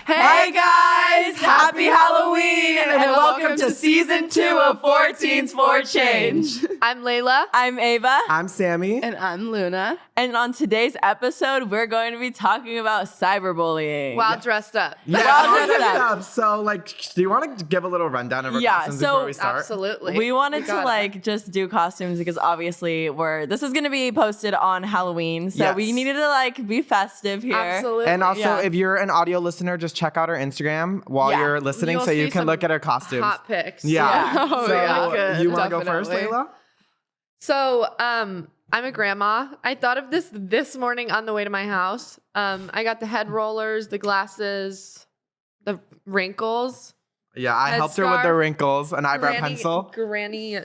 Hey guys, happy Halloween and welcome to season 2 of 14's for Change. I'm Leila. I'm Ava. I'm Sammy. And I'm Luna. And on today's episode, we're going to be talking about cyberbullying. While dressed up. Yeah, Well, all that stuff. So, do you want to give a little rundown of our costumes before we start? Absolutely. We wanted to just do costumes because obviously this is going to be posted on Halloween. So we needed to be festive here. Absolutely. And also, if you're an audio listener, just check out our Instagram while you're listening so you can look at our costumes. Hot pics. Yeah. Oh, so yeah. you want to go first, Leila? So, I'm a grandma. I thought of this morning on the way to my house. I got the head rollers, the glasses, the wrinkles. Yeah, I helped her with the wrinkles, an eyebrow pencil. Granny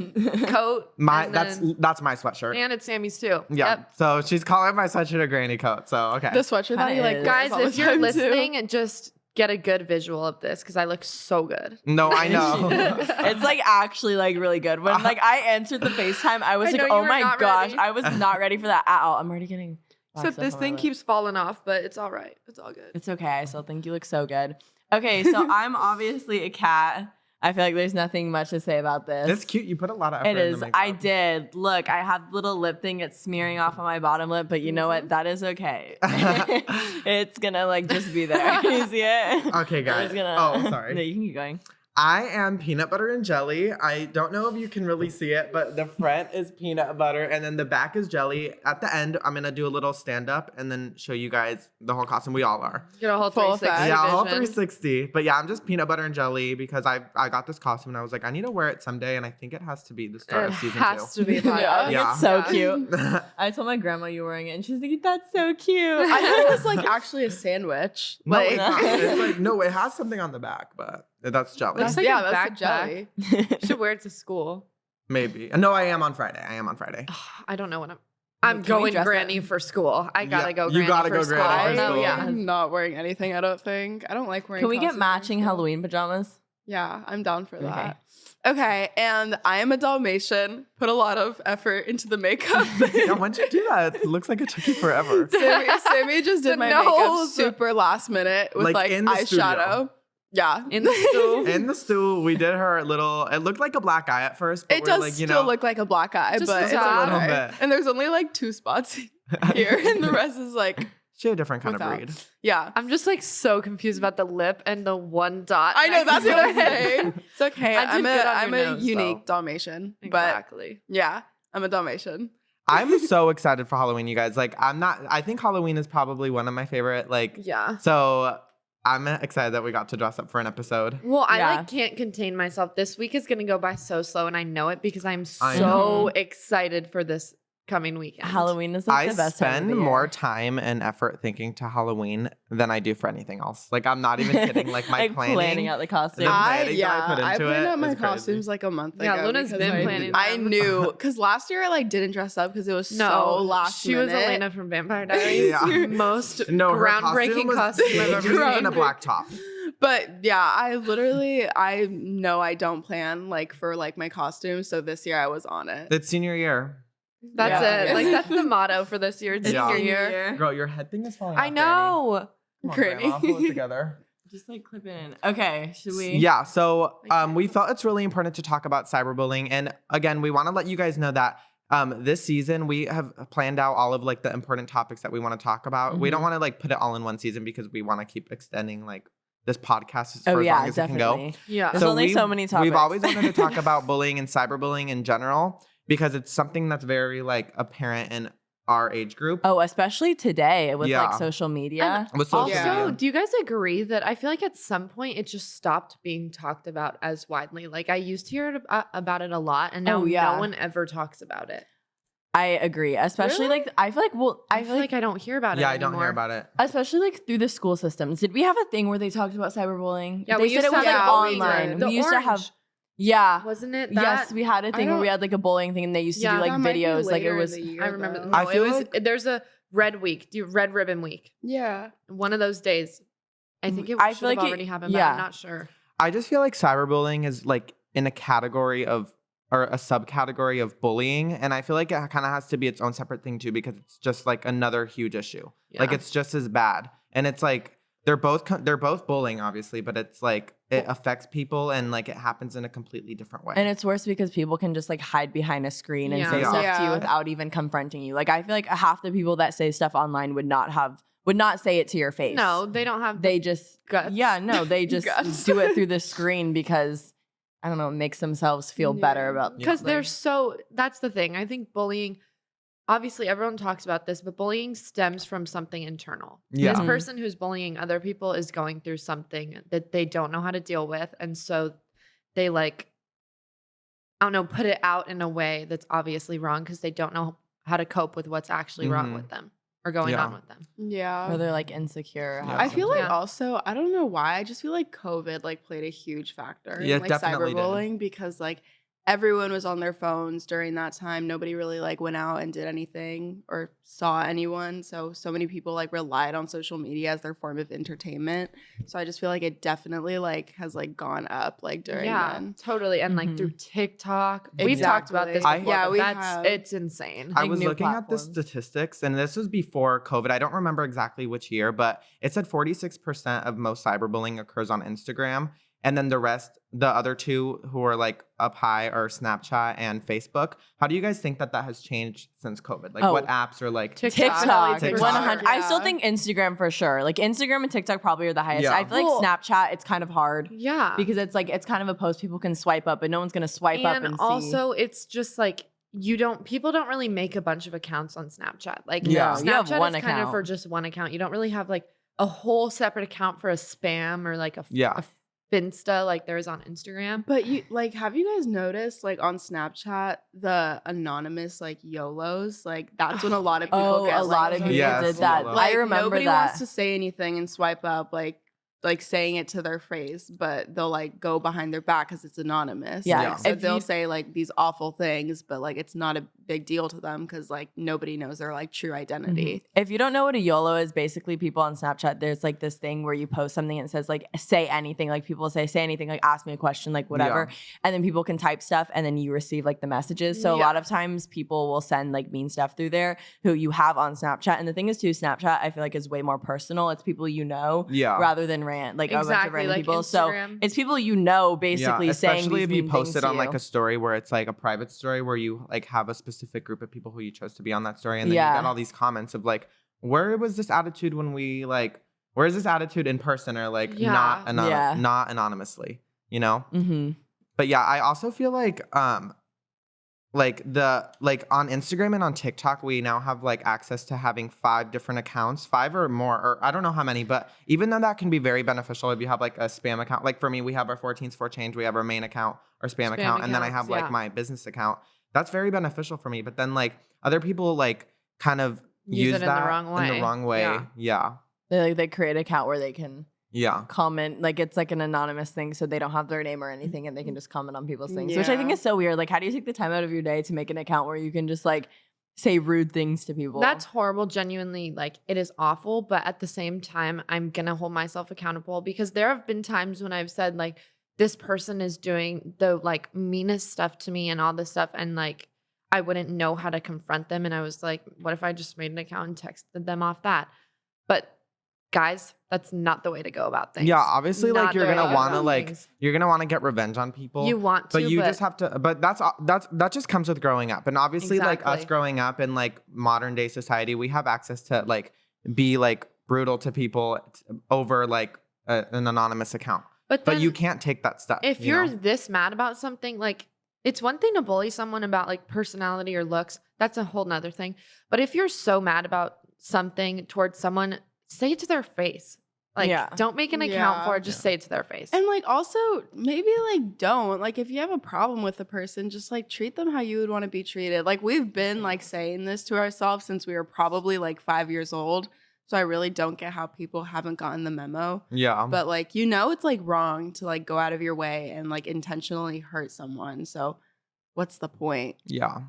coat. That's my sweatshirt. And it's Sammy's too. Yeah. Yep. So she's calling my sweatshirt a granny coat. So okay. The sweatshirt that you like. Guys, if you're listening, too. and just get a good visual of this because I look so good. No, I know. It's actually really good. When I answered the FaceTime, I was know, like, you oh were my not gosh, ready. I was not ready for that at all. I'm already getting So this thing keeps falling off, but it's all right. It's all good. It's okay. I still think you look so good. Okay, so I'm obviously a cat. I feel like there's nothing much to say about this. It's cute. You put a lot of effort It is. in the makeup. I did. Look, I have the little lip thing. It's smearing off on my bottom lip, but you know what? That is okay. It's gonna just be there. Can you see it? Okay, guys. Oh, sorry. No, you can keep going. I am peanut butter and jelly. I don't know if you can really see it, but the front is peanut butter and then the back is jelly. At the end, I'm going to do a little stand up and then show you guys the whole costume. We all are. Get a whole Full 360 Yeah, a whole vision. 360. But yeah, I'm just peanut butter and jelly because I got this costume and I was like, I need to wear it someday. And I think it has to be the start of season 2. It has to be. Yeah. Yeah. It's so cute. I told my grandma you were wearing it and she's like, that's so cute. I thought it was actually a sandwich. No, it's not. It's no, it has something on the back, but that's jelly. Looks like yeah, a that's the backpack. jelly. You should wear it to school. Maybe. No, I am on Friday. I don't know when I'm Can we going dress granny for school. I gotta go you granny gotta for go school. granny for No, school. yeah. I'm not wearing anything, I don't think. I don't like wearing Can we get costumes matching for school. Halloween pajamas? Yeah, I'm down for that. Okay, and I am a Dalmatian. Put a lot of effort into the makeup. Yeah, when'd you do that? It looks like it took you forever. Sammy just did my makeup nose. super last minute with In the eyeshadow. studio. Yeah. In the stool. In the stool, we did her little. It looked like a black eye at first. But It does still look like a black eye, Just but a it's little okay. bit. And there's only 2 spots here, and the rest is She a different kind without. of breed. yeah. I'm just so confused about the lip and the one dot. I know, next that's to what I'm it. saying. It's okay. I did I'm good on I'm your a nose, unique though. Dalmatian. Exactly. But yeah, I'm a Dalmatian. I'm so excited for Halloween, you guys. I think Halloween is probably one of my favorite. Yeah. So I'm excited that we got to dress up for an episode. Well, I Yeah. can't contain myself. This week is gonna go by so slow, and I know it because I'm I so know. excited for this coming weekend. Halloween is I the best time of spend the year. more time and effort thinking to Halloween than I do for anything else. I'm not even kidding. My planning out the costume. The planning that I put I into planned it out my is crazy. costumes a month ago. Yeah, Luna's because been planning I them. knew because last year I didn't dress up because it was No, so last she minute. was Elena from Vampire Diaries. Yeah. Most No, her groundbreaking costume I've ever just in seen. a black top. But yeah, I know I don't plan for my costumes. So this year I was on it. It's senior year. That's Yeah. it. That's the motto for this year. It's Yeah. senior year. Girl, your head thing is falling I off, know. Granny. Come on, Granny. Grandma, pull it together. Just clip it in. Okay, should we? Yeah, so we felt it's really important to talk about cyberbullying. And again, we want to let you guys know that this season we have planned out all of the important topics that we want to talk about. We don't want to put it all in one season because we want to keep extending this podcast for as long as it can go. Yeah. There's only so many topics. We've always wanted to talk about bullying and cyberbullying in general because it's something that's very apparent in our age group. Oh, especially today with Yeah. social media. With social Also, media. do you guys agree that I feel like at some point it just stopped being talked about as widely? I used to hear about it a lot, and now Oh, yeah. no one ever talks about it. I agree. Especially Really? I feel like I feel like I don't hear about it Yeah, I anymore. don't hear about it. especially through the school systems. Did we have a thing where they talked about cyberbullying? Yeah, they we said used it to was have online. the We used to have orange. yeah. Wasn't it that? Yes, we had a thing where we had a bowling thing and they used to Yeah, do That might be videos. It later in was the year, I remember. though. No, I feel it was. like- There's a red week. Red ribbon week. Yeah. One of those days. I think it I should feel have like it- already happened, but yeah. I'm not sure. I just feel like cyberbullying is in a category of or a subcategory of bullying. And I feel like it kind of has to be its own separate thing too, because it's just another huge issue. Yeah. It's just as bad. And it's they're both bullying, obviously, but it's like it affects people and like it happens in a completely different way. And it's worse because people can just like hide behind a screen and say Yeah. stuff to you Yeah. without even confronting you. Like I feel like half the people that say stuff online would not say it to your face. No, they don't have. They just guts. Yeah, no, they just Guts. do it through the screen because I don't know, it makes themselves feel better Yeah. about Because like, they're so. That's the thing. I think bullying. Obviously, everyone talks about this, but bullying stems from something internal. Yeah. This Mhm. person who's bullying other people is going through something that they don't know how to deal with. And so they like, I don't know, put it out in a way that's obviously wrong because they don't know how to cope with what's actually wrong Mhm. with them or going Yeah. on with them. Yeah. or they're like insecure. Yeah. have I feel like Yeah. also, I don't know why, I just feel like COVID like played a huge factor Yeah, in like definitely did. cyberbullying because like everyone was on their phones during that time. Nobody really like went out and did anything or saw anyone. So many people like relied on social media as their form of entertainment. So I just feel like it definitely like has like gone up like during then. Totally. And like Mhm. through TikTok. We've talked about this Exactly. before. Yeah, but we that's have. it's insane. I like was new looking at the platforms. statistics, and this was before COVID. I don't remember exactly which year, but it said 46% of most cyberbullying occurs on Instagram. And then the other two who are like up high are Snapchat and Facebook. How do you guys think that has changed since COVID? Like what apps are like TikTok, TikTok. 100. I still Yeah. think Instagram for sure. Like Instagram and TikTok probably are the highest. Yeah. I feel Well- like Snapchat, it's kind of hard Yeah. because it's like it's kind of a post people can swipe up, but no one's gonna swipe up and see. also it's just like people don't really make a bunch of accounts on Snapchat. Like Yeah. You have Snapchat one is kind of account. for just one account. You don't really have like a whole separate account for a spam or like a Yeah. Finsta like there is on Instagram. But you like, have you guys noticed like on Snapchat the anonymous like YOLOs? Like that's when a lot of people Oh, get a lot like, of people Yes, did that. YOLO. like, I remember nobody that. wants to say anything and swipe up like saying it to their face, but they'll like go behind their back because it's anonymous. Yeah. Like, so If they'll you- say like these awful things, but like it's not a big deal to them because like nobody knows their like true identity. If you don't know what a YOLO is, basically people on Snapchat, there's like this thing where you post something and it says like say anything. Like people say anything, like ask me a question, like whatever. And then people can type stuff and then you receive like the messages. So a Yeah. lot of times people will send like mean stuff through there who you have on Snapchat. And the thing is too, Snapchat I feel like is way more personal. It's people you know Yeah. rather than like a bunch of Exactly, random like people. Instagram. So it's people you know basically saying especially these if you mean post things it to on like you. a story where it's like a private story where you like have a specific group of people who you chose to be on that story, and then Yeah. you get all these comments of like, where was this attitude when we like, where's this attitude in person or like Yeah. not anonymously, you know? Mm-hmm. But yeah, I also feel like on Instagram and on TikTok, we now have like access to having 5 different accounts, 5 or more, or I don't know how many, but even though that can be very beneficial if you have like a spam account, like for me, we have our 14s for change, we have our main account, our spam account, and then I have accounts, like yeah. my business account. That's very beneficial for me. But then like other people like kind of Use use it in the that wrong in the way. wrong way. Yeah. Yeah. They create an account where they can Yeah. comment, like it's like an anonymous thing, so they don't have their name or anything, and they can just comment on people's things, which I think Yeah. is so weird. Like, how do you take the time out of your day to make an account where you can just like say rude things to people? That's horrible. Genuinely, like it is awful. But at the same time, I'm gonna hold myself accountable because there have been times when I've said like this person is doing the like meanest stuff to me and all this stuff, and like I wouldn't know how to confront them. And I was like, what if I just made an account and texted them off that? But guys, that's not the way to go about things. Yeah, obviously, like Not you're the way gonna to go want to about like things. you're gonna want to get revenge on people. You want to, but you just have to. But that just comes with growing up, and obviously, like us Exactly. growing up in like modern day society, we have access to like be like brutal to people over like an anonymous account. But But you then can't take that stuff. if you you're know? this mad about something, like it's one thing to bully someone about like personality or looks. That's a whole nother thing. But if you're so mad about something towards someone, say it to their face. Like, Yeah. don't make an account Yeah. for it. Just say it to their face. And like also maybe like don't like if you have a problem with a person, just like treat them how you would want to be treated. Like we've been like saying this to ourselves since we were probably like 5 years old. So I really don't get how people haven't gotten the memo. Yeah. But like it's like wrong to like go out of your way and like intentionally hurt someone. So what's the point? Yeah.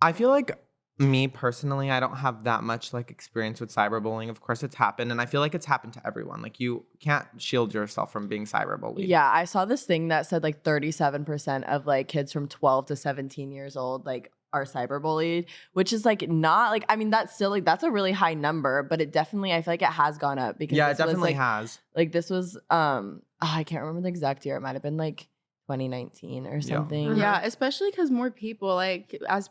I feel like me personally, I don't have that much like experience with cyberbullying. Of course, it's happened, and I feel like it's happened to everyone. Like you can't shield yourself from being cyberbullied. Yeah, I saw this thing that said like 37% of like kids from 12 to 17 years old like are cyberbullied, which is like not like, I mean, that's still like, that's a really high number, but it definitely, I feel like it has gone up because Yeah, it this was, definitely like, has. like this was, I can't remember the exact year. It might've been like 2019 or something. Yeah, especially because more people, like, as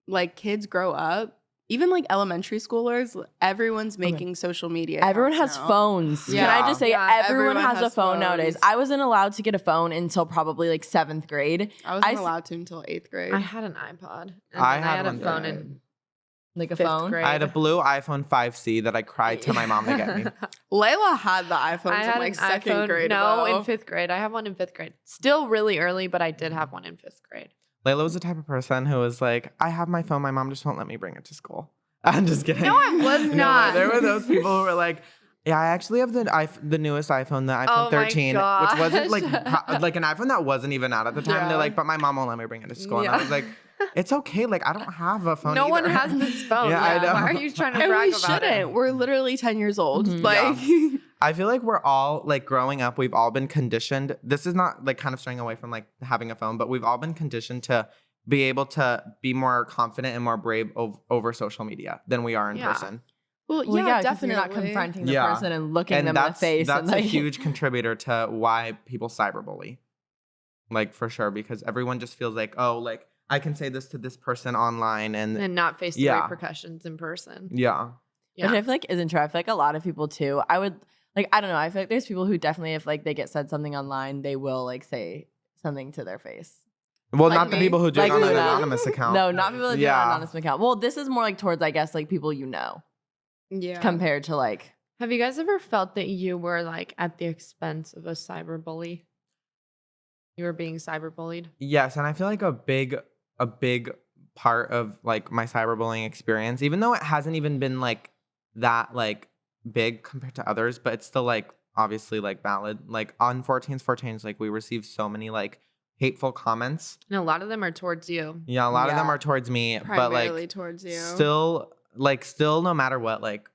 like kids grow up, even like elementary schoolers, everyone's making social media. Everyone has accounts now. phones. Yeah. Can I just say Yeah. everyone has a phone nowadays? phones. I wasn't allowed to get a phone until probably like 7th grade. I wasn't I- allowed to until 8th grade. I had an iPod. And I then had a one phone too. in Like a 5th phone. grade. I had a blue iPhone 5C that I cried to my mom to get me. Layla had the iPhones I in had like an second iPhone, grade. No, though. in 5th grade. I have one in 5th grade. Still really early, but I did have one in 5th grade. Layla was the type of person who was like, I have my phone, my mom just won't let me bring it to school. I'm just kidding. No, I was No, not. there were those people who were like, yeah, I actually have the newest iPhone, the iPhone Oh my 13, which wasn't like gosh. like an iPhone that wasn't even out at the time. Yeah. They're like, but my mom won't let me bring it to school. And I Yeah. was like, it's okay. Like, I don't have a phone No either. one has this phone. Yeah, I know. Why are you trying to And brag we about shouldn't. it? We're literally 10 years old. Mhm. Like, I feel like we're all like growing up, we've all been conditioned. This is not like kind of straying away from like having a phone, but we've all been conditioned to be able to be more confident and more brave over social media than we are in Yeah. person. well, Well, yeah, 'cause definitely. You're not confronting the Yeah. person and looking And them in the face. that's and a like, huge contributor to why people cyberbully. Like for sure, because everyone just feels like, oh, like I can say this to this person online and And not face the Yeah. repercussions in person. yeah. Which I feel like isn't true. I feel like a lot of people too. I would like, I don't know. I feel like there's people who definitely, if like they get said something online, they will like say something to their face. Well, Like not the me. people who do Like it on an Luna. anonymous account. No, not people that do it Yeah. on an anonymous account. Well, this is more like towards, I guess, like people you know, Yeah. compared to like, Have you guys ever felt that you were like at the expense of a cyberbully? You were being cyberbullied? Yes, and I feel like a big part of like my cyberbullying experience, even though it hasn't even been like that like big compared to others, but it's still like obviously like valid. Like on 14's for Change, like we received so many like hateful comments. And a lot of them are towards you. Yeah, a lot of them Yeah. are towards me, but Primarily like towards you. still no matter what, like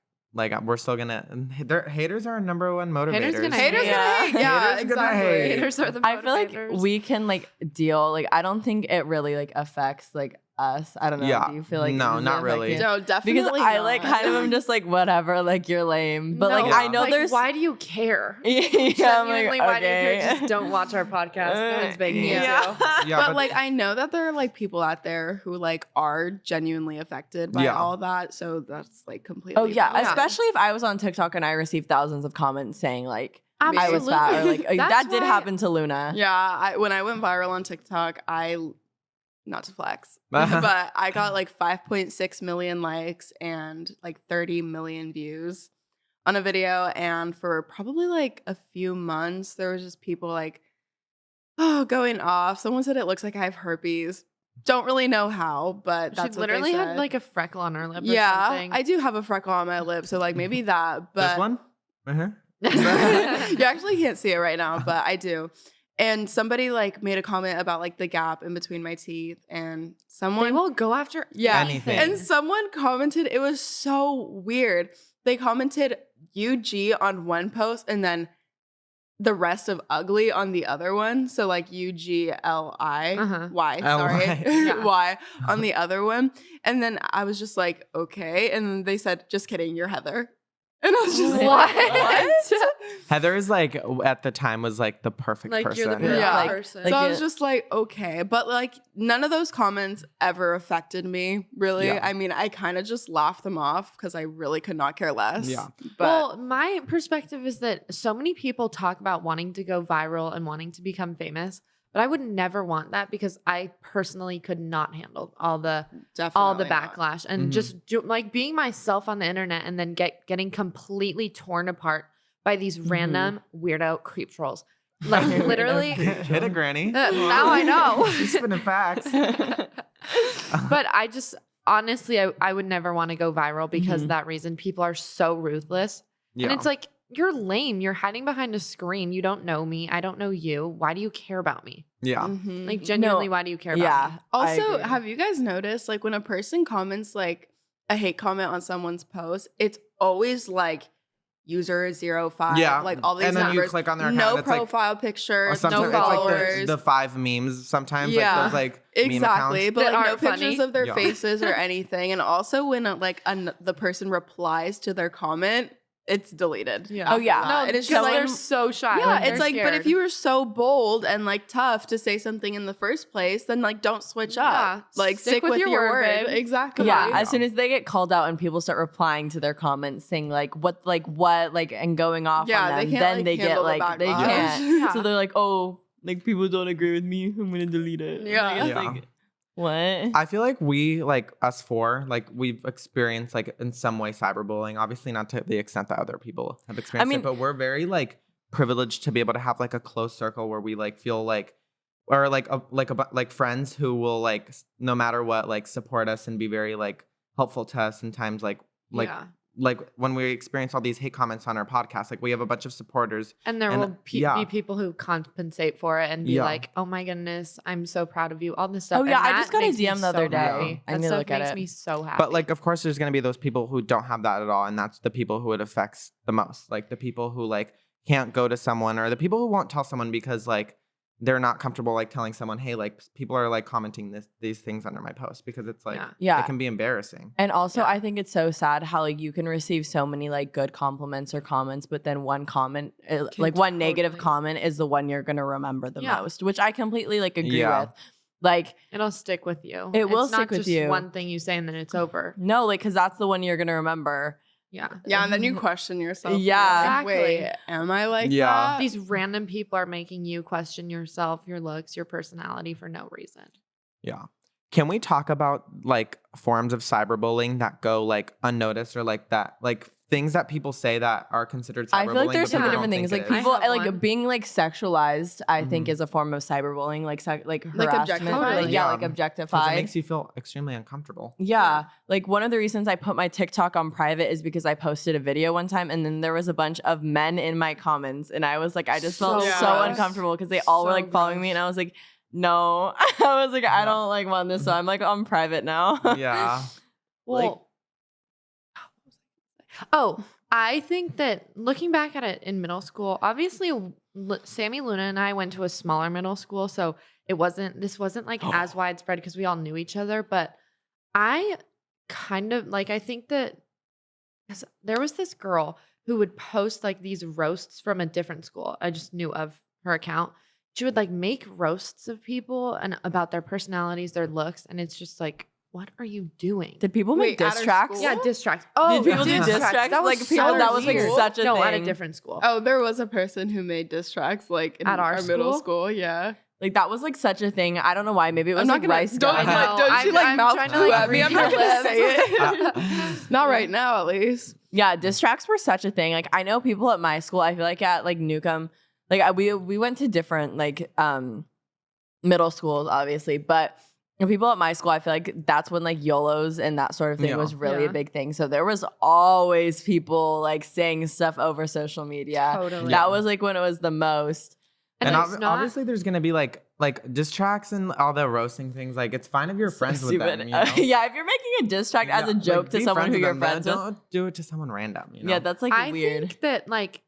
we're still gonna. Haters are our number one motivators. Haters gonna Haters hate. gonna hate. Yeah, Haters gonna exactly. hate. Haters are the I feel like motivators. we can like deal. Like, I don't think it really like affects like us. I don't know. Yeah. Do you feel like No, does it not affect really. you? No, definitely. Because I not. like kind of am just like whatever, like you're lame. But like No, I know like, there's why do you care? yeah, I'm Genuinely, like, why do you okay. care? Just don't watch our podcast. No one's begging you Yeah. to. Yeah, but like I know that there are like people out there who like are genuinely affected by Yeah. all that, so that's like completely. Oh yeah, valid. especially if I was on TikTok and I received thousands of comments saying like I was fat or like Absolutely. that That's did why- happen to Luna. Yeah, when I went viral on TikTok, not to flex, but I got like 5.6 million likes and like 30 million views on a video. And for probably like a few months, there was just people like, oh, going off. Someone said it looks like I have herpes. Don't really know how, but that's She what they literally had said. like a freckle on her lip or Yeah, something. I do have a freckle on my lip, so like maybe that. But this one. Uh-huh. you actually can't see it right now, but I do. And somebody like made a comment about like the gap in between my teeth, and They someone will go after Yeah. Anything. and someone commented, it was so weird. They commented UG on one post and then the rest of ugly on the other one. So like UGLI Uh-huh. Y, sorry. LY. Yeah. Y on the other one. And then I was just like, okay. And then they said, just kidding, you're Heather. And I was just What? like, what? Heather is like at the time was like the perfect Like person. you're the perfect Yeah. person. Like, So I it- was just like, okay. But like none of those comments ever affected me, really. Yeah. I mean, I kind of just laughed them off because I really could not care less. Yeah. But well, my perspective is that so many people talk about wanting to go viral and wanting to become famous, but I would never want that because I personally could not handle all the definitely not. backlash and Mhm. just like being myself on the internet and then getting completely torn apart by these random weirdo creep trolls. Like literally, Hit a granny. now I know. She's spinning facts. But I just honestly, I would never want to go viral because of Mhm. that reason. People are so ruthless. Yeah. And it's like, you're lame. You're hiding behind a screen. You don't know me. I don't know you. Why do you care about me? yeah. Mhm. Like, genuinely, why do you care about yeah. me? I Also, agree. have you guys noticed like when a person comments like a hate comment on someone's post, it's always like user 05. Yeah. Like all these And then numbers. you click on their account, no and it's like- profile pictures, sometimes no it's like followers. the 5 memes sometimes. Yeah. Like those like meme Exactly, accounts. but that like no aren't funny. pictures of their Yeah. faces or anything. And also when the person replies to their comment, it's deleted. Yeah. Oh, yeah. No, and it's because just they're like so shy. yeah, Like, it's they're like, but if scared. you were so bold and like tough to say something in the first place, then like don't switch up. Yeah, Like stick with your word. babe. Exactly. Yeah, Yeah. as soon as they get called out and people start replying to their comments saying what, and going off Yeah, on they them, can't, then like, they get handle the like they backlash. can't. Yeah. So they're like, oh, like people don't agree with me, I'm gonna delete it. Yeah. Like, it's Yeah. like, what? I feel like we, like us four, like we've experienced like in some way cyberbullying. Obviously not to the extent that other people have experienced mean- it, but we're very like privileged to be able to have like a close circle where we like feel like, or like friends who will like no matter what like support us and be very like helpful to us. And times like Yeah. like when we experience all these hate comments on our podcast, like we have a bunch of supporters. And there And, will yeah. be people who compensate for it and be Yeah. like, "Oh my goodness, I'm so proud of you." All this stuff. Oh, yeah, And I that just got a makes me DM the so other day. happy. I That need to stuff look at makes it. me so happy. But like, of course, there's going to be those people who don't have that at all. And that's the people who it affects the most. Like the people who like can't go to someone, or the people who won't tell someone because like they're not comfortable like telling someone, hey, like people are like commenting these things under my post, because it's like, Yeah. it can be embarrassing. And also, Yeah. I think it's so sad how like you can receive so many like good compliments or comments, but then one comment, like one negative totally- comment, is the one you're gonna remember the Yeah. most, which I completely like agree Yeah. with. Like, It'll stick with you. It will It's not stick with just you. one thing you say and then it's over. no, like because that's the one you're gonna remember. Yeah. Yeah, and then you question yourself. Yeah. You're like, wait, Exactly. am I like Yeah. that? These random people are making you question yourself, your looks, your personality for no reason. Yeah. Can we talk about like forms of cyberbullying that go like unnoticed, or like that, like things that people say that are considered cyberbullying? I feel like there's so but many people different don't things. think Like it is? people, I have like one. being like sexualized, I think Mhm. is a form of cyberbullying. Like Like harassment, objectified? like, yeah, like 'Cause objectified. it makes you feel extremely uncomfortable. Yeah. Like one of the reasons I put my TikTok on private is because I posted a video one time and then there was a bunch of men in my comments and I was like, I just felt So so gross. uncomfortable because they all were So like following me gross. and I was like, no. I was like, I don't like want this. So I'm like on private now. Yeah. Well, I think that looking back at it in middle school, obviously Sammy, Luna, and I went to a smaller middle school, so this wasn't like as widespread because we all knew each other. But I kind of like, I think that there was this girl who would post like these roasts from a different school. I just knew of her account. She would like make roasts of people and about their personalities, their looks, and it's just like, what are you doing? Did people make Wait, at diss our tracks? school? Yeah, diss tracks. Oh, Did people do diss tracks? That was Like, people- so that was, like, weird. such a no, at a thing. different school. Oh, there was a person who made diss tracks like in At our middle school? school. Yeah. Like that was like such a thing. I don't know why. Maybe it was I'm not like gonna rice don't, gum. I know. don't you like I'm mouth trying to, poo like, at me. I'm read not your gonna say lips. it. Not right now, at least. Yeah, diss tracks were such a thing. Like I know people at my school. I feel like at like Newcomb, like we went to different like middle schools, obviously, but people at my school, I feel like that's when like YOLOs and that sort of thing Yeah. was really Yeah. a big thing. So there was always people like saying stuff over social media. Totally. That was like when it was the most. And, And it's not, obviously, there's gonna be like diss tracks and all the roasting things. Like it's fine if you're friends with them. Stupid. You know? Yeah, if you're making a diss track as Yeah, a joke like, to be someone who with you're them, but friends with. don't do it to someone random. You know? Yeah, that's like I weird. think that like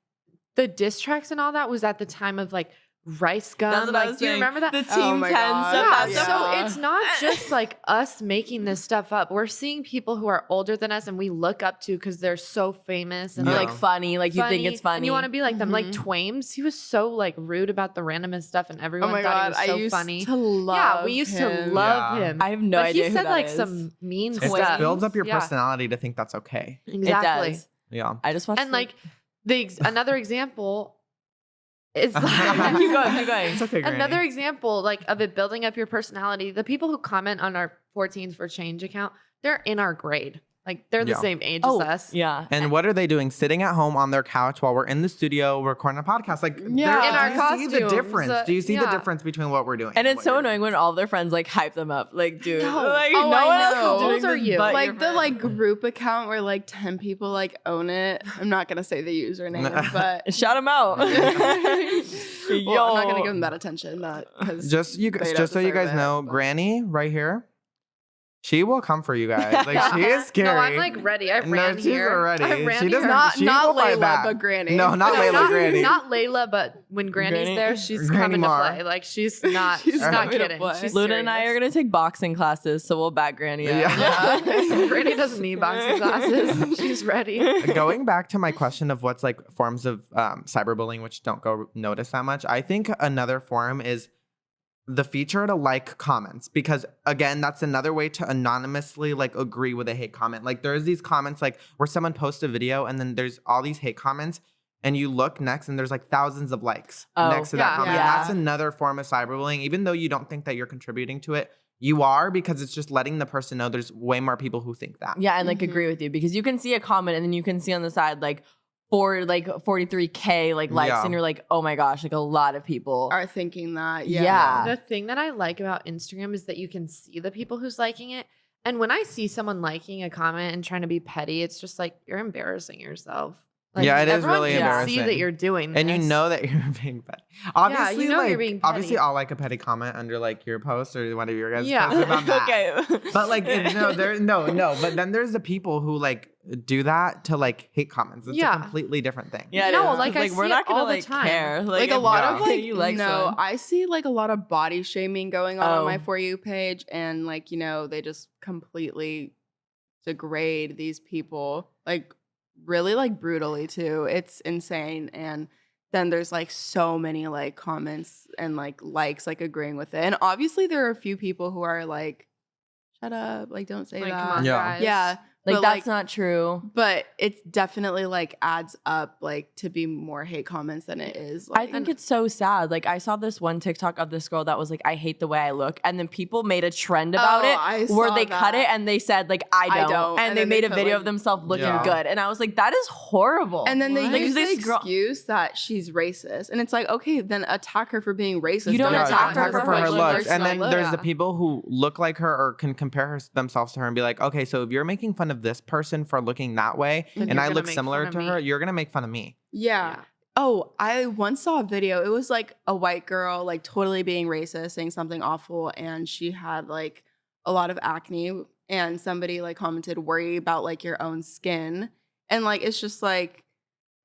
the diss tracks and all that was at the time of like rice gum. That's what I like, was do you saying. remember that? The Oh Team my 10 God. stuff. Yeah, that Yeah. stuff. so it's not just like us making this stuff up. We're seeing people who are older than us and we look up to because they're so famous and Or Yeah. like funny, like you think it's funny. And you want to be like them. Like Mhm. Twames, he was so like rude about the randomest stuff, and Oh everyone my thought god, he was so I used funny. to love. Yeah, we used to him. love Yeah. him. I have no but idea he who said that like is. some mean It stuff. just builds up your Yeah, personality to think that's okay. Exactly. It does. Yeah. I just watched And like another example is keep going, keep going. It's okay, Granny. another example like of it building up your personality. The people who comment on our 14s for Change account, they're in our grade. Like they're the Yeah. same age Oh, as us. yeah. And what are they doing? Sitting at home on their couch while we're in the studio recording a podcast. Like, Yeah. there- In our do you see the costumes, difference? Do you see the yeah. difference between what we're doing? And it's what so you're annoying when all their friends like hype them up. Like, dude, No. like Oh, no I one else know. is doing Those are this you. but your Like the friend. like group account where like 10 people like own it. I'm not gonna say the username, but shout them out. well, Yo. I'm not gonna give them that attention. That because Just they don't so you deserve guys it, know, but- Granny right here, She will come for you guys. Like she is scary. No, I'm like ready. I ran she's here. ready. I ran She does here. not. She not will fight Layla, back. but Granny. No, not Layla, not, Granny. not Layla, but when Granny's Granny? there, she's Granny coming Marr. to play. Like she's not. She's she's not coming to kidding. play. She's Luna and I are serious. gonna take boxing classes, so we'll back Granny out. Yeah. Granny doesn't need boxing classes. She's ready. Going back to my question of what's like forms of cyberbullying, which don't go notice that much, I think another form is the feature to like comments, because again, that's another way to anonymously like agree with a hate comment. Like there's these comments like where someone posts a video and then there's all these hate comments and you look next and there's like thousands of likes next to that yeah. comment. Yeah. That's another form of cyberbullying. Even though you don't think that you're contributing to it, you are, because it's just letting the person know there's way more people who think that. Yeah, and like Mhm. agree with you, because you can see a comment and then you can see on the side like 43K like likes, Yeah. and you're like, oh my gosh, like a lot of people. Are thinking that. Yeah. The thing that I like about Instagram is that you can see the people who's liking it. And when I see someone liking a comment and trying to be petty, it's just like you're embarrassing yourself. Like, Yeah, it is everyone really can see embarrassing. that you're doing And you this. know that you're being petty. Obviously, you know like, you're being obviously, petty. I'll like a petty comment under like your post or one of your guys' Yeah. posts about that. Okay. But like, no. But then there's the people who like do that to like hate comments. It's Yeah. a completely different thing. Yeah, it No, is. like, I we're see not it gonna all the like time. care. Like a if lot Yeah. of like, you like no, someone. I see like a lot of body shaming going on my Oh. For You page, and like, you know, they just completely degrade these people, like really like brutally too. It's insane. And then there's like so many like comments and like likes like agreeing with it. And obviously there are a few people who are like, shut up, like don't say Like, that. come on, Yeah. guys. Yeah. like but, that's not true. But it's definitely like adds up like to be more hate comments than it is. Like, I think it's so sad. Like I saw this one TikTok of this girl that was like, I hate the way I look. And then people made a trend about I it where saw they cut that. it and they said like, I don't. And, And they then made they a put, video like- of themselves looking Yeah. good. And I was like, that is horrible. And then they What? use This the girl- excuse that she's racist. And it's like, okay, then attack her for being racist. You don't Yeah, attack her for her looks. looks. And then Like, there's yeah. the people who look like her or can compare themselves to her and be like, okay, so if you're making fun of this person for looking that way Then and you're I gonna look make similar fun of to me. her, you're going to make fun of me. Yeah. Oh, I once saw a video. It was like a white girl, like totally being racist, saying something awful. And she had like a lot of acne. And somebody like commented, worry about like your own skin. And like, it's just like,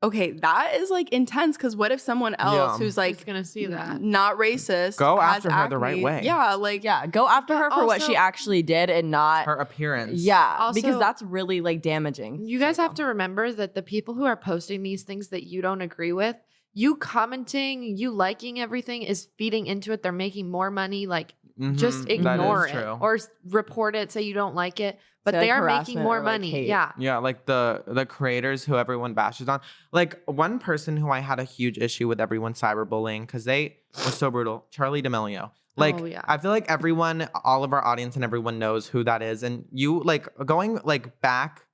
okay, that is like intense. Cause what if someone else Yeah. who's Like, like gonna see that. not racist Go has after her the right acne? way. Yeah. Like, yeah, go after her for what she Also- actually did and not. Her appearance. Yeah, because Also- that's really like damaging. You guys have to remember that the people who are posting these things that you don't agree with, you commenting, you liking everything is feeding into it. They're making more money. Like, just Mhm, that is ignore it true. or report it, say you don't like it. But Say, they like, are making harassment more or, like, money. hate. Yeah. Yeah, like the creators who everyone bashes on. Like one person who I had a huge issue with everyone cyberbullying because they were so brutal, Charlie D'Amelio. Like Oh, yeah. I feel like everyone, all of our audience and everyone knows who that is. And you like going like back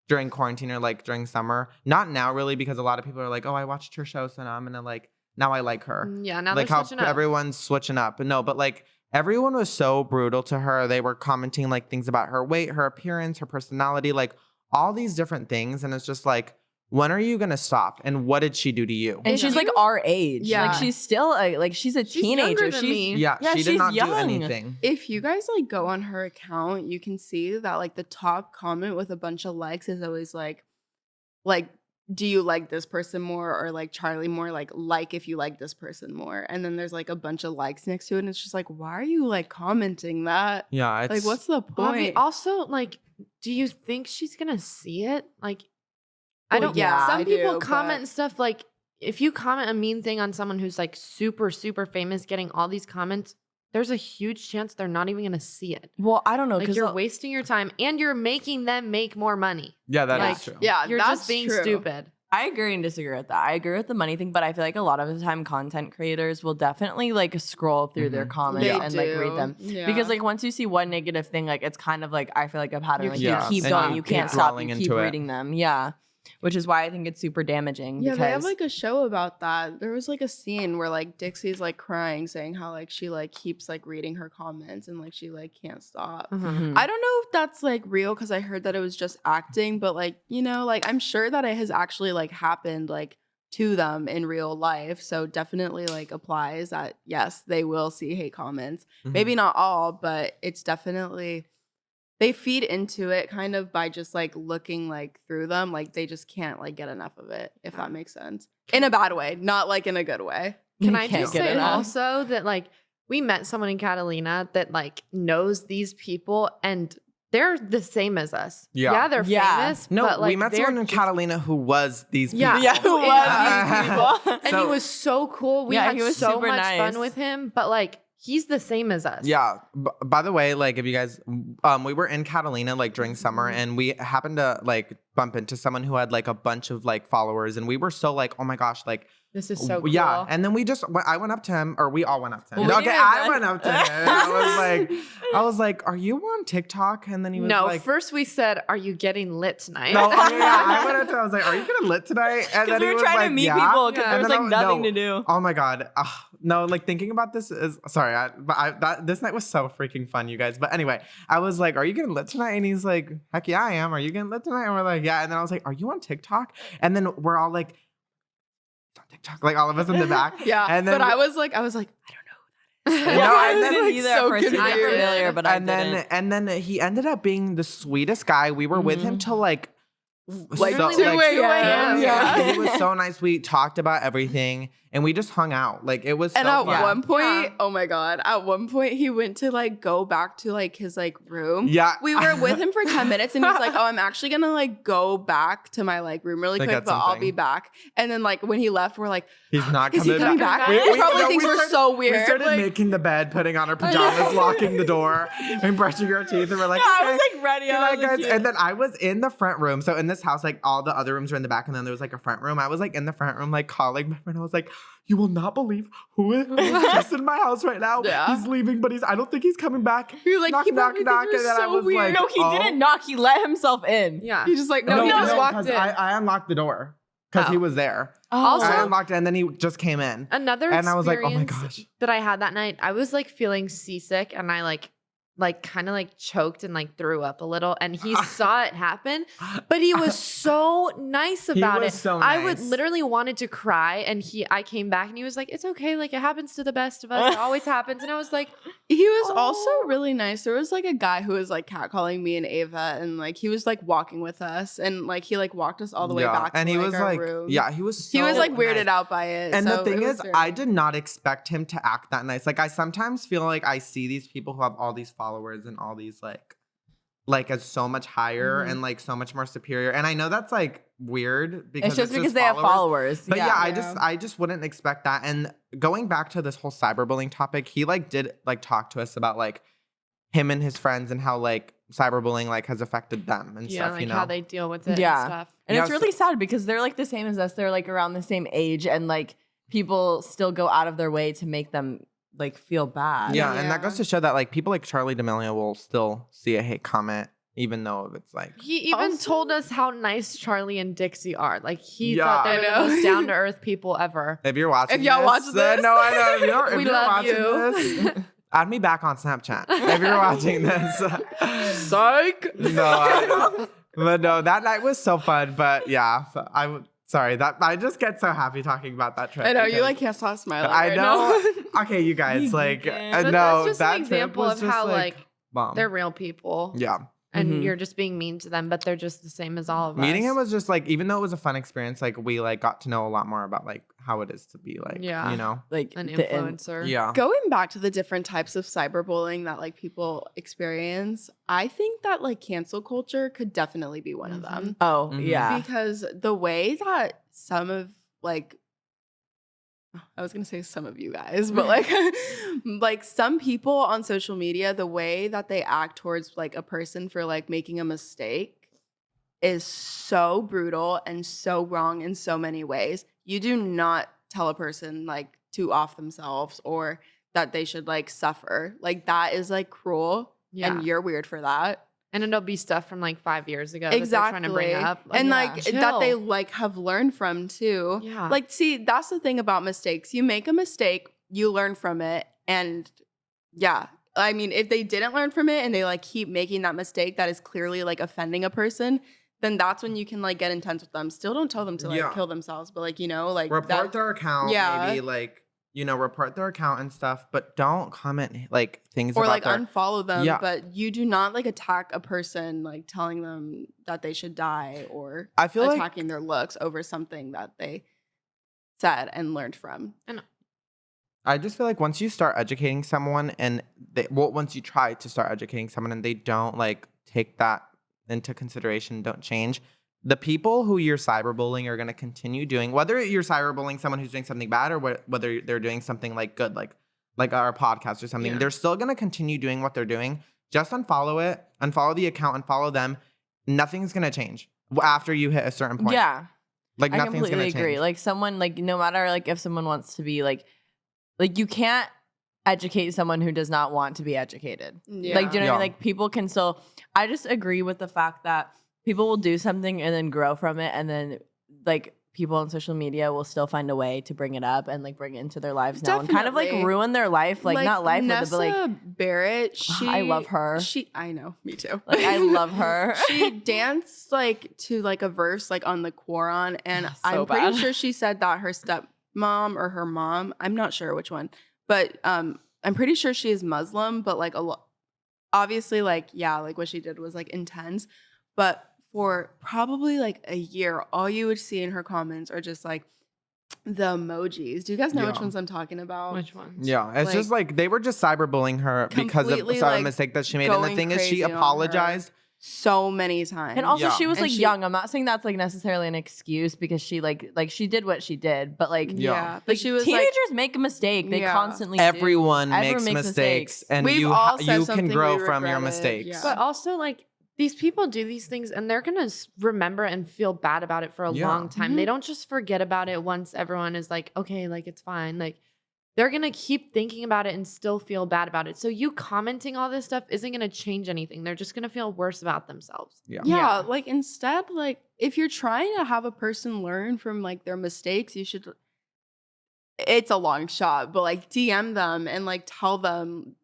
during quarantine or like during summer, not now really, because a lot of people are like, oh, I watched her show, so now I'm gonna like now I like her. Yeah. Now Like they're how switching up. everyone's switching up. No, but like everyone was so brutal to her. They were commenting like things about her weight, her appearance, her personality, like all these different things. And it's just like, when are you gonna stop? And what did she do to you? And If she's like you- our age. Yeah. Like she's still like she's a She's younger teenager. than She's me. Yeah, Yeah, she did she's not do young. anything. if you guys like go on her account, you can see that like the top comment with a bunch of likes is always like, do you like this person more or like Charlie more? Like if you like this person more. And then there's like a bunch of likes next to it. And it's just like, why are you like commenting that? Yeah, it's Like, what's the Bobby, point? also, like, do you think she's gonna see it? Like, I Well, don't. yeah, Some I people do, comment but- and stuff like, if you comment a mean thing on someone who's like super, super famous, getting all these comments, there's a huge chance they're not even gonna see it. well, I don't know Like, because you're wasting your time and you're making them make more money. yeah, that is like, true. Yeah, You're that's just being true. stupid. I agree and disagree with that. I agree with the money thing, but I feel like a lot of the time content creators will definitely like scroll through their Mhm. comments They and like read do. them. Yeah. Because like once you see one negative thing, like it's kind of like I feel like a pattern. You Like can't you keep stop. going, And you you can't keep stop, dwelling you keep into it. reading them. Yeah. Which is why I think it's super damaging. Yeah, because they have like a show about that. There was like a scene where like Dixie's like crying, saying how like she like keeps like reading her comments and like she like can't stop. Mhm. I don't know if that's like real because I heard that it was just acting, but like, you know, like I'm sure that it has actually like happened like to them in real life. So definitely like applies that yes, they will see hate comments. Mhm. Maybe not all, but it's definitely they feed into it kind of by just like looking like through them. Like they just can't like get enough of it, if that makes sense. In a bad way, not like in a good way. Can You I can't just get say enough. also that like we met someone in Catalina that like knows these people and they're the same as us. Yeah. Yeah, they're Yeah. famous. No, but, like, we met they're someone in just- Catalina who was these people. Yeah. Yeah, who Who was is- these people? And he was so cool. We Yeah, had he was so super much nice. fun with him, but like he's the same as us. Yeah. By the way, like if you guys, we were in Catalina like during summer, and we happened to like bump into someone who had like a bunch of like followers, and we were so like, oh my gosh, like. This is so cool. Yeah, and then I went up to him, or we all went up to him. Well, we Okay, didn't I even- went up to him. I was like, are you on TikTok? And then he was No, like, first we said, "Are you getting lit tonight?" no, I went up to him. I was like, are you getting lit tonight? And Because then we he were was trying like, to meet yeah. people because Yeah. there And was then like nothing no. to do. Oh my god, no! Like thinking about this is sorry, this night was so freaking fun, you guys. But anyway, I was like, "Are you getting lit tonight?" And he's like, "Heck yeah, I am." Are you getting lit tonight? And we're like, "Yeah." And then I was like, "Are you on TikTok?" And then we're all like, "On TikTok," like all of us in the back. Yeah. And then but I was like, I don't know. No, I and then, didn't like, either so at first. I'm confused. familiar, but I didn't. and then he ended up being the sweetest guy. We were with him till like Like so, 2 like, 2 a.m. Yeah, he was so nice. We talked about everything, and we just hung out. Like it was. And so at fun. one point, Yeah. oh my God, at one point he went to like go back to like his like room. Yeah, We were with him for 10 minutes and he's like, oh, I'm actually gonna like go back to my like room really To quick, get but I'll something. be back. And then like when he left, we're like, He's not is he coming back? He probably thinks we're so weird. We started Like- making the bed, putting on our pajamas, locking the door, and brushing our teeth, and we're like, Yeah, I okay. was like ready. Good I night, was like, guys. cute. And then I was in the front room. So in this house, like all the other rooms were in the back, and then there was like a front room. I was like in the front room, like calling my friend. I was like, "You will not believe who is just in my house right now. Yeah. He's leaving, but I don't think he's coming back." You're like, knock, he knock, probably knock. thinks And we're then I so was weird. like, No, he oh. didn't knock. He let himself in. Yeah. He's just like, No, no, he no, just no. walked 'cause in. I unlocked the door because he Oh. was there. Also- I unlocked it, and then he just came in. Another And I was like, oh my experience gosh. that I had that night, I was like feeling seasick and I like kind of like choked and like threw up a little and he saw it happen, but he was so nice about was it. so I would nice. literally wanted to cry and I came back and he was like, "It's okay, like it happens to the best of us. It always happens." And I was like, He was also Oh. really nice. There was like a guy who was like catcalling me and Ava, and like he was like walking with us, and like he like walked us all the way back. And to, he like, was our like, room. yeah, he was. So He was like weirded nice. out by it. And so the thing it was is, very I nice. did not expect him to act that nice. Like I sometimes feel like I see these people who have all these followers and all these like as so much higher Mhm. and like so much more superior. And I know that's like weird because It's just because his they have followers. But yeah, Yeah. I just wouldn't expect that. And going back to this whole cyberbullying topic, he like did like talk to us about like him and his friends and how like cyberbullying like has affected them and yeah, stuff. like You know, how they deal with it Yeah. and stuff. And Yeah, it's really sad because they're like the same as us. They're like around the same age, and like people still go out of their way to make them like feel bad. yeah, and that Yeah. goes to show that like people like Charlie D'Amelio will still see a hate comment even though it's like. He even Also- told us how nice Charlie and Dixie are. Like he Yeah. thought they I were the know. most down to earth people ever. If you're watching, If y'all this, watch this. no, I know. If We you're love watching you. this, add me back on Snapchat. If you're watching this, Psych. no, I know. But no, that night was so fun. But yeah, so sorry that I just get so happy talking about that trip. I know you because like can't stop smiling. I right know. now. Okay, you guys, like, But But no, that's just that an trip example was of just how like bomb. they're real people. Yeah. And Mhm. you're just being mean to them, but they're just the same as all of us. Meeting him was just like, even though it was a fun experience, like we like got to know a lot more about like how it is to be like, Yeah. you know, Like an the influencer. yeah. Going back to the different types of cyberbullying that like people experience, I think that like cancel culture could definitely be one of them. Oh Mhm. yeah. Because the way that some of like I was gonna say some of you guys, but like like some people on social media, the way that they act towards like a person for like making a mistake is so brutal and so wrong in so many ways. You do not tell a person like to off themselves or that they should like suffer. Like that is like cruel Yeah. and you're weird for that. And it'll be stuff from like 5 years ago that they're Exactly. trying to bring up. and yeah, like that they chill. like have learned from too. Yeah. Like, see, that's the thing about mistakes. You make a mistake, you learn from it. And yeah, I mean, if they didn't learn from it and they like keep making that mistake that is clearly like offending a person, then that's when you can like get intense with them. Still don't tell them to like Yeah. kill themselves, but like, you know, like Report that, their account, Yeah. maybe like report their account and stuff, but don't comment like things or about like their unfollow them. Yeah. But you do not like attack a person like telling them that they should die or I feel like attacking their looks over something that they said and learned from. I just feel like once you start educating someone and once you try to start educating someone and they don't like take that into consideration, don't change, the people who you're cyberbullying are going to continue doing, whether you're cyberbullying someone who's doing something bad or whether they're doing something like good, like our podcast or something, they're still going to continue doing what they're doing. Just unfollow it, unfollow the account, unfollow them. Nothing's going to change after you hit a certain point. Yeah. Like I nothing's going completely to agree. change. Like someone, like no matter like if someone wants to be like you can't educate someone who does not want to be educated. Yeah. Like, do you know what I mean? Yeah. Like people can still, I just agree with the fact that people will do something and then grow from it. And then like people on social media will still find a way to bring it up and like bring it into their lives now and kind of like Definitely. ruin their life. Like not life, Nessa but like, Barrett, I love her. I know, me too. like I love her. She danced like to like a verse like on the Quran, and So I'm bad. pretty sure she said that her stepmom or her mom, I'm not sure which one, but I'm pretty sure she is Muslim, but like obviously like yeah, like what she did was like intense, but for probably like a year, all you would see in her comments are just like the emojis. Do you guys know which Yeah. ones I'm talking about? Which ones? Yeah, it's just like they were just cyberbullying her because of Completely, some like, mistake that she made. And the going thing is, she crazy on her. apologized. So many times. And also Yeah. she was And like young. I'm not saying that's like necessarily an excuse because she like she did what she did, but like yeah, But but she was teenagers like, make a mistake. They Yeah. constantly do. Everyone Everyone makes makes mistakes, mistakes. and We've you all said you can something grow we from your regretted, mistakes. yeah. But also, like, these people do these things and they're going to remember and feel bad about it for a Yeah. long time. Mhm. They don't just forget about it once everyone is like, okay, like, it's fine. Like, they're going to keep thinking about it and still feel bad about it. So, you commenting all this stuff isn't going to change anything. They're just going to feel worse about themselves. yeah, like instead, like if you're trying to have a person learn from like their mistakes, you should. It's a long shot, but like DM them and like tell them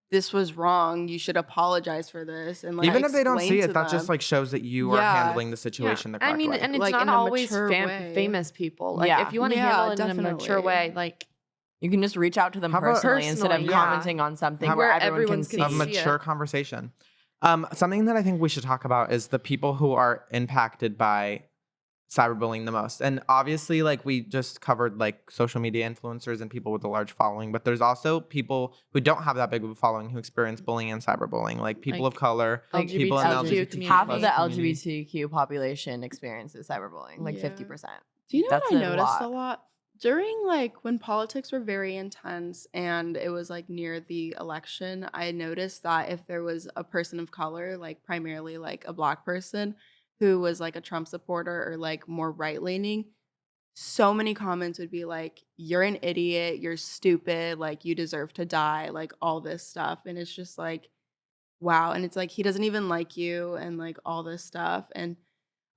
this was wrong. You should apologize for this, and like Even if they don't explain see it, to that just them. like shows that you are Yeah. handling the situation the correct I mean, way. and it's Like, not in a always mature way. famous people. Like, Yeah. if you want to Yeah, handle it in a mature definitely. way, like, You can just reach out to them How about- personally instead of Personally, yeah. commenting on something How where about- everyone can everyone's see. gonna a see mature it. conversation. Something that I think we should talk about is the people who are impacted by cyberbullying the most. And obviously, like we just covered like social media influencers and people with a large following, but there's also people who don't have that big of a following who experience bullying and cyberbullying, like people Like of color, Like people in the LGBTQ LGBTQ Half of the community. LGBTQ population experiences cyberbullying, like Yeah. 50%. Do you know That's what I a noticed lot. a lot? During like when politics were very intense and it was like near the election, I noticed that if there was a person of color, like primarily like a Black person who was like a Trump supporter or like more right leaning, so many comments would be like, you're an idiot, you're stupid, like you deserve to die, like all this stuff. And it's just like, wow. And it's like, he doesn't even like you and like all this stuff. And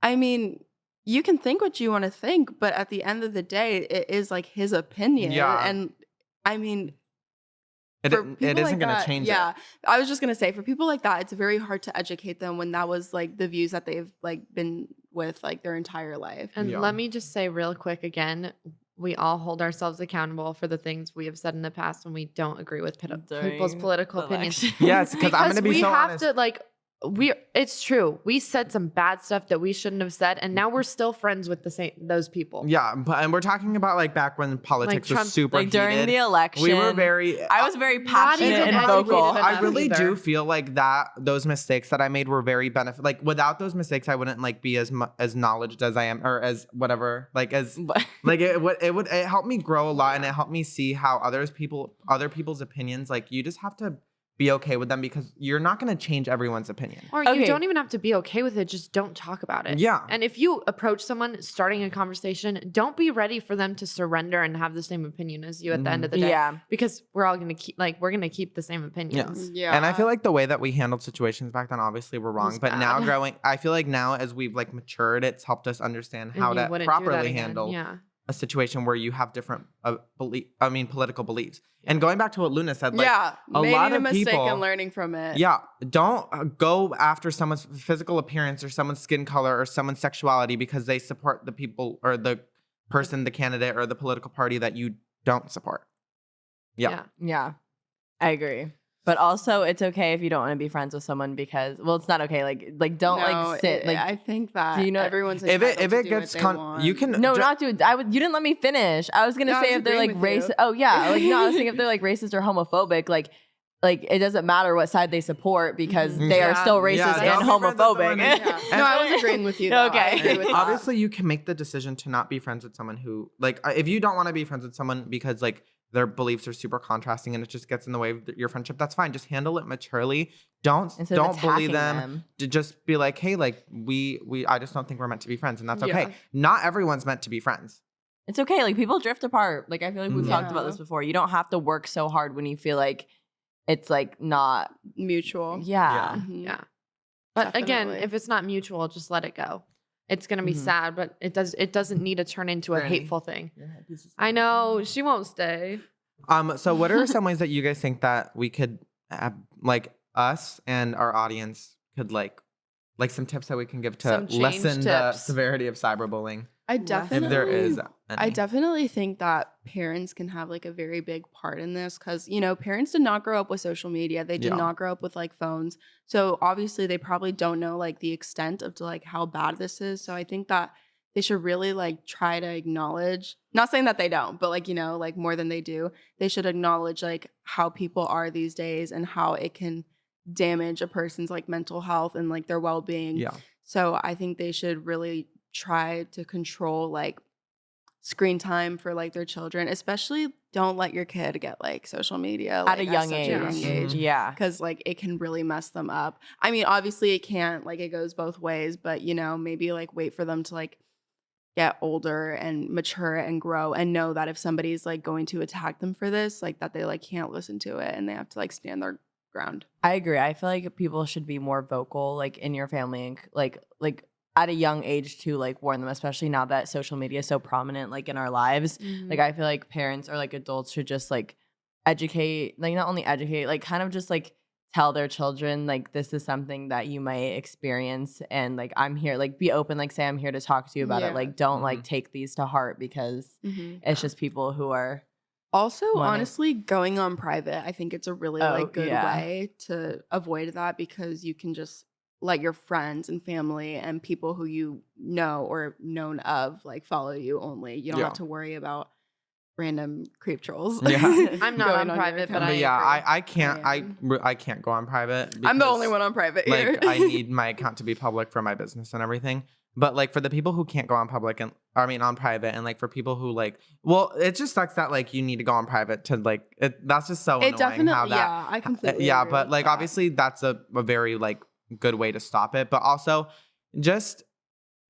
I mean, you can think what you want to think, but at the end of the day, it is like his opinion. Yeah. And I mean, It, for it people isn't like going to that, change yeah, it. I was just gonna say for people like that, it's very hard to educate them when that was like the views that they've like been with like their entire life. and Yeah. let me just say real quick again, we all hold ourselves accountable for the things we have said in the past when we don't agree with people's During political the opinions. election. Yes, because I'm going to be we so have honest. to like it's true. We said some bad stuff that we shouldn't have said, and now we're still friends with those people. Yeah, and we're talking about like back when politics Trump- was super Like during heated. the election. We were very. I was very Not passionate even and educated vocal. enough. I really either. do feel like that those mistakes that I made were very benefit. Like without those mistakes, I wouldn't like be as as knowledgeable as I am, or as whatever. Like as But- like it helped me grow a lot, and it helped me see how other people's opinions. Like you just have to be okay with them because you're not going to change everyone's opinion. Or Okay. you don't even have to be okay with it. Just don't talk about it. Yeah. And if you approach someone starting a conversation, don't be ready for them to surrender and have the same opinion as you at the end of the day. Yeah. Because we're all going to keep the same opinions. Yeah, And I feel like the way that we handled situations back then, obviously, were wrong. Was But now bad. I feel like now as we've like matured, it's helped us understand how And you to wouldn't do that properly again. handle Yeah. a situation where you have different political beliefs. And going back to what Luna said, like, yeah, a made lot a of mistake people- and learning from it. yeah, don't go after someone's physical appearance or someone's skin color or someone's sexuality because they support the people or the person, the candidate or the political party that you don't support. Yeah. Yeah, I agree. But also, it's okay if you don't want to be friends with someone because, well, it's not okay. Like don't No, like sit. Like, I think that do you know everyone's If entitled it to do gets what they want. you can no, not dude. You didn't let me finish. I was gonna No, I say was if they're like agreeing with racist. you. Oh yeah, like no, I was saying if they're like racist or homophobic, like it doesn't matter what side they support because Mhm. they are Yeah. still racist Yeah, and don't be friends with homophobic. someone who- Yeah. No, I was agreeing with you. Though. Okay. I agree with that. Obviously, you can make the decision to not be friends with someone who, like, if you don't want to be friends with someone because, like, their beliefs are super contrasting and it just gets in the way of your friendship, that's fine. Just handle it maturely. Don't Instead of bully attacking them. To just be like, hey, like, I just don't think we're meant to be friends, and that's okay. Yeah. Not everyone's meant to be friends. It's okay. Like people drift apart. Like I feel like we've talked about Yeah. this before. You don't have to work so hard when you feel like it's like not. Mutual. Yeah. Mhm. Yeah. But again, Definitely. if it's not mutual, just let it go. It's gonna be Mhm. sad, but it doesn't need to turn into a Brandy. hateful thing. I know she won't stay. So what are some ways that you guys think that we could, like, us and our audience could like some tips that we can give to Some change lessen the tips. severity of cyberbullying, I If definitely, if there is any? I definitely think that parents can have like a very big part in this because, you know, parents did not grow up with social media. They did Yeah. not grow up with like phones. So obviously they probably don't know like the extent of like how bad this is. So I think that they should really like try to acknowledge, not saying that they don't, but like, you know, like more than they do, they should acknowledge like how people are these days and how it can damage a person's like mental health and like their well-being. Yeah. So I think they should really try to control like screen time for like their children, especially don't let your kid get like social media At a young such age. age. Yeah. because like it can really mess them up. I mean, obviously it can't, like it goes both ways, but you know, maybe like wait for them to like get older and mature and grow and know that if somebody's like going to attack them for this, like that they like can't listen to it and they have to like stand their ground. I agree. I feel like people should be more vocal, like in your family, and like at a young age to like warn them, especially now that social media is so prominent, like in our lives. Mm-hmm. Like I feel like parents or like adults should just like educate, like not only educate, like kind of just like tell their children like this is something that you might experience, and like I'm here, like be open, like say I'm here to talk to you about Yeah. it. Like don't Mhm. like take these to heart because it's just people who are. Also, Money. honestly, going on private, I think it's a really Oh, like good yeah. way to avoid that because you can just let your friends and family and people who you know or known of like follow you only. You don't Yeah. have to worry about random creep trolls. Yeah. I'm not going on your private, but account. But I yeah, agree. I can't am. I can't go on private. I'm the because, only one on private here. Like I need my account to be public for my business and everything. But like for the people who can't go on public and on private, and like for people who like, well, it just sucks that like you need to go on private to like that's just so It annoying definitely, how that yeah, I completely yeah, agree but with like that. obviously that's a very like good way to stop it. But also just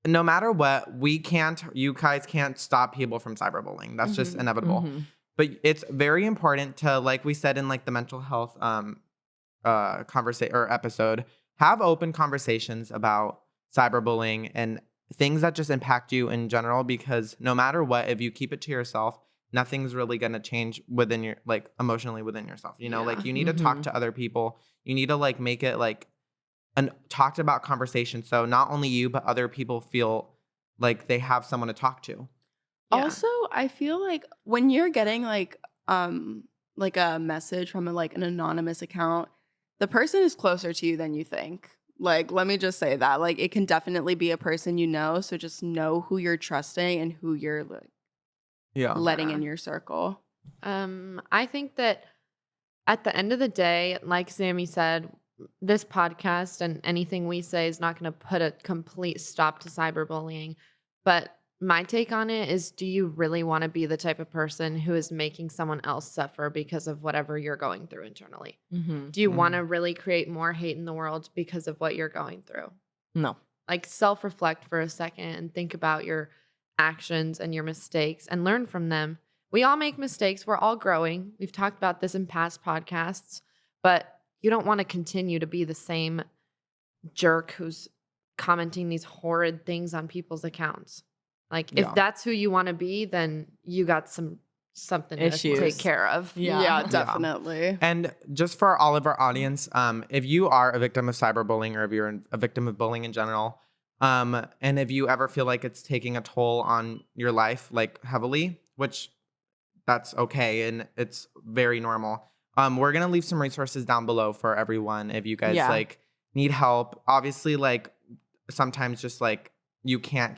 no matter what, you guys can't stop people from cyberbullying. That's just Mhm. inevitable. Mhm. But it's very important to, like we said in like the mental health conversation or episode, have open conversations about cyberbullying and things that just impact you in general, because no matter what, if you keep it to yourself, nothing's really going to change within your like emotionally within yourself. You know, Yeah. like you need to talk Mhm. to other people. You need to like make it like an talked about conversation, so not only you but other people feel like they have someone to talk to. Yeah. Also, I feel like when you're getting like a message from like an anonymous account, the person is closer to you than you think. Like, let me just say that. Like, it can definitely be a person you know. So just know who you're trusting and who you're like Yeah. letting Yeah. in your circle. I think that at the end of the day, like Sammy said, this podcast and anything we say is not going to put a complete stop to cyberbullying. But my take on it is, do you really want to be the type of person who is making someone else suffer because of whatever you're going through internally? Mhm. Do you want to really create more hate in the world because of what you're going through? No. Like self-reflect for a second and think about your actions and your mistakes and learn from them. We all make mistakes. We're all growing. We've talked about this in past podcasts, but you don't want to continue to be the same jerk who's commenting these horrid things on people's accounts. Like Yeah. if that's who you want to be, then you got something Issues. to take care of. Yeah. Definitely. And just for all of our audience, if you are a victim of cyberbullying, or if you're a victim of bullying in general, and if you ever feel like it's taking a toll on your life, like heavily, which that's okay and it's very normal. We're gonna leave some resources down below for everyone if you guys like need help. Obviously, like sometimes just like you can't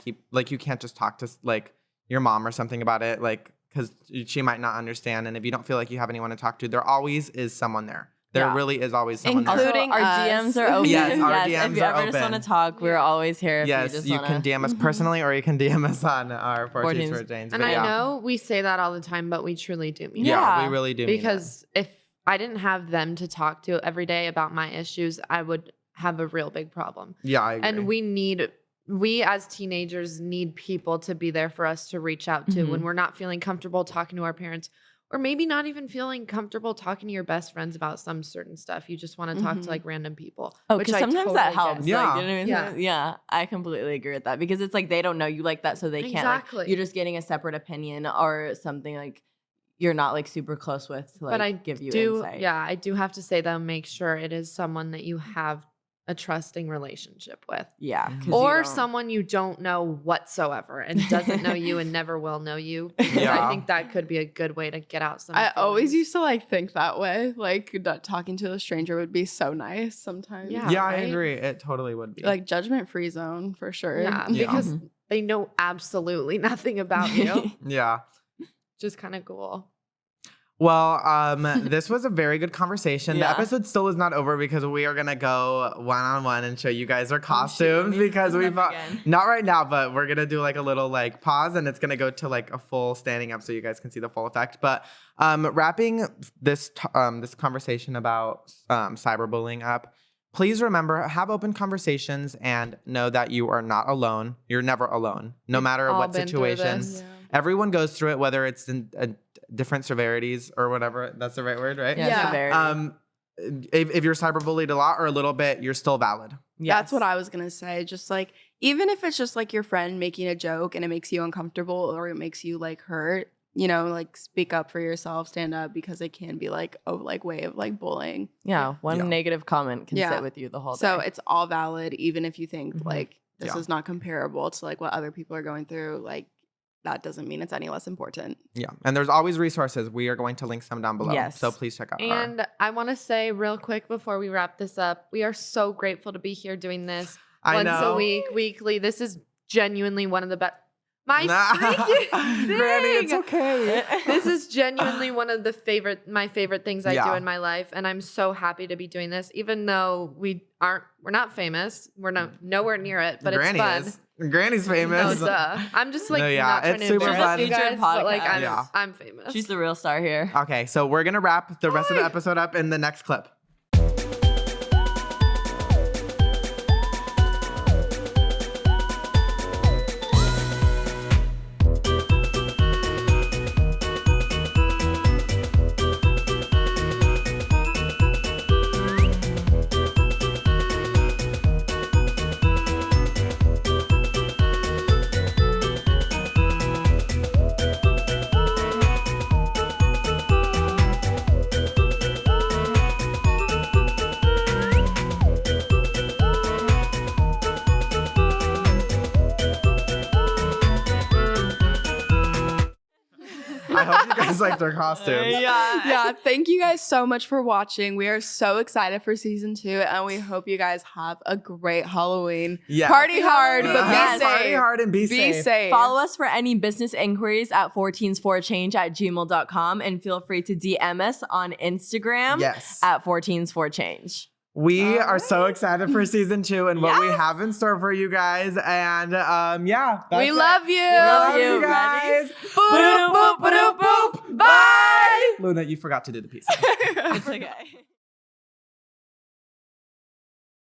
just talk to like your mom or something about it, like because she might not understand. And if you don't feel like you have anyone to talk to, there always is someone there. There really is always someone there. Including our DMs are open. Yes, our DMs if you are ever just want to talk, we're always here. Yes, you can DM us personally or you can DM us on our 14s for Janes. And I know we say that all the time, but we truly do mean it. Yeah, we really do. Because if I didn't have them to talk to every day about my issues, I would have a real big problem. Yeah, I agree. And we as teenagers need people to be there for us to reach out to when we're not feeling comfortable talking to our parents, or maybe not even feeling comfortable talking to your best friends about some certain stuff. You just want to talk to like random people. Oh, because sometimes totally that helps. Yeah. Like, you know what I mean? Yeah, I completely agree with that because it's like they don't know you like that, so they can't. Exactly. Like, you're just getting a separate opinion or something like you're not like super close with to like give you insight. Yeah, I do have to say though, make sure it is someone that you have a trusting relationship with. Yeah. Or someone you don't know whatsoever and doesn't know you and never will know you. I think that could be a good way to get out some I feelings. always used to like think that way. Like talking to a stranger would be so nice sometimes. Yeah, Yeah, right? I agree. It totally would be. Like judgment-free zone for sure. Yeah, because they know absolutely nothing about you. Yeah. Just kind of cool. Well, this was a very good conversation. Yeah. The episode still is not over because we are gonna go one-on-one and show you guys our costumes because we thought not right now, but we're gonna do like a little like pause and it's gonna go to like a full standing up so you guys can see the full effect. But wrapping this this conversation about cyberbullying up, please remember, have open conversations and know that you are not alone. You're never alone, no matter what situation. Everyone goes through it, whether it's in different severities or whatever. That's the right word, right? Yeah. If you're cyberbullied a lot or a little bit, you're still valid. Yes. That's what I was going to say. Just like, even if it's just like your friend making a joke and it makes you uncomfortable or it makes you like hurt, you know, like speak up for yourself, stand up, because it can be like a way of like bullying. Yeah. One negative comment can sit with you the whole day. So it's all valid, even if you think like this is not comparable to like what other people are going through. Like, that doesn't mean it's any less important. Yeah. And there's always resources. We are going to link some down below. Yes. So please check out And I want to say real quick before we wrap this up, we are so grateful to be here doing this once a week, weekly. This is genuinely one of the best. My freaking thing. Granny, it's okay. This is genuinely one of my favorite things I do in my life. And I'm so happy to be doing this, even though we're not famous. We're nowhere near it, but Granny it's fun. is. Granny's famous. No, duh. I'm just like not trying to super embarrass fun. you guys, but like Podcast. I'm famous. She's the real star here. Okay, so we're going to wrap the rest of the episode up in the next clip. I hope you guys liked our costumes. Yeah. Thank you guys so much for watching. We are so excited for season 2, and we hope you guys have a great Halloween. Yeah. Party hard, but be safe. Party hard and be safe. Follow us for any business inquiries at 14s4change@gmail.com and feel free to DM us on Instagram at 14s4change. We are so excited for season 2 and what we have in store for you guys. And we love you. Love you guys. Boop, boop, boop, boop, boop. Bye. Luna, you forgot to do the piece. It's okay.